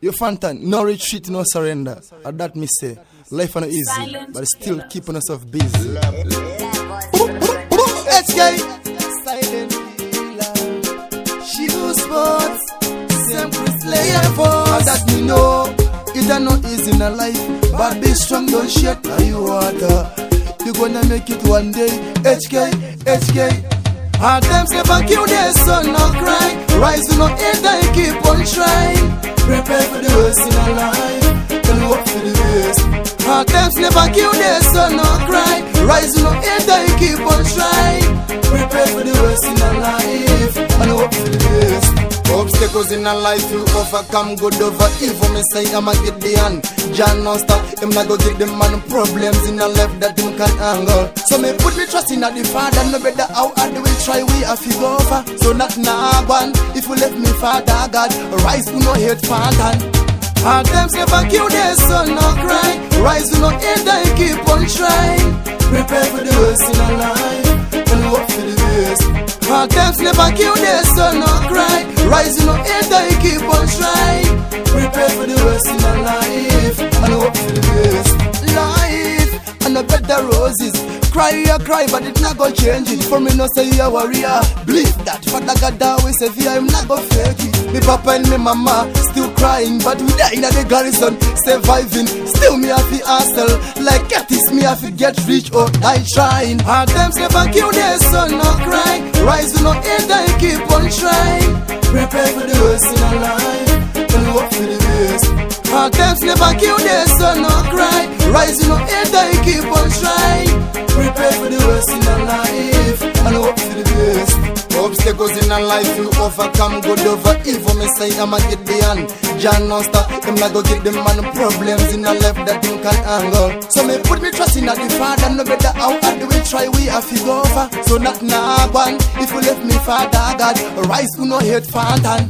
You Fantan, no retreat, no surrender. At that me say, life ain't easy, but still keeping yourself busy. HK, silent healer. She do sports, same Chris Layer for that me know. It ain't not easy in a life, but be strong, don't shake like you water. You gonna make it one day. HK. Hard times never kill their son, no cry. Rise to no end and keep on trying. Prepare for the worst in our life, and hope for the best. Hard times never kill their son, no cry. Rise to no end and keep on trying. Prepare for the worst in our life, and hope for the best. Obstacles in our life you overcome, good over evil. Me say I'ma get the hand. John non stop, him not go give the man problems in the left that him can handle. So me put me trust in the Father, no better how hard we try, we have to go over. So not nah one, if you let me Father God, rise to no hate Fantan. Hard times never kill their son, no cry. Rise to no end and keep on trying. Prepare for the worst in our life, and hope for the best. Hard times never kill their son, no cry. Rise in no end and keep on trying. Prepare for the worst in our life, and hope for the best. Life and a better roses. Cry, but it not go change it. For me no say you a warrior. Believe that Father God always say fear, him not go fake it. Me papa and me mama still crying, but we die in the garrison, surviving. Still me have to hustle, like Catis me have to get rich or die trying. Hard times never kill their son, no cry. Rise to no end and keep on trying. Prepare for the worst in our life, and hope for the best. Hard times never kill their son, no cry. Rise to no end and keep on trying. Prepare for the worst in our life, and hope for the best. Obstacles in our life you overcome, good over evil. Me say I'ma get the hand. John non stop, him not go give the man problems in the left that him can handle. So me put me trust in the Father, no better how hard we try, we have to go over. So not nah one, if you left me Father God, rise to no hate Fantan.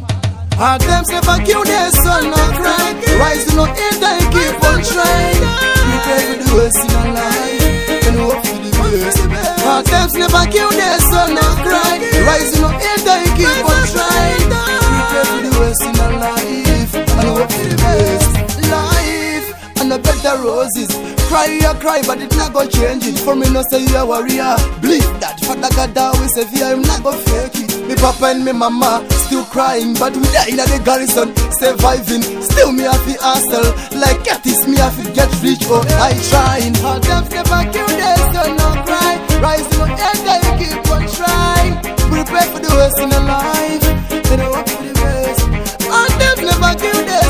Hard times never kill their son, no cry. Rise to no end and keep on trying. Prepare for the worst in our life, and hope for the best. Hard times never kill their son, no cry. Rise to no end and keep on trying. Prepare for the worst in our life, and hope for the best. Life and a better roses. Cry, but it not go change it. For me no say you a warrior. Believe that Father God always say fear, him not go fake it. Me papa and me mama still crying, but we die in the garrison, surviving. Still me have to hustle, like Catis me have to get rich or die trying. Hard times never kill their son, no cry. Rise to no end and keep on trying. Prepare for the worst in the life, and hope for the best. Hard times never kill their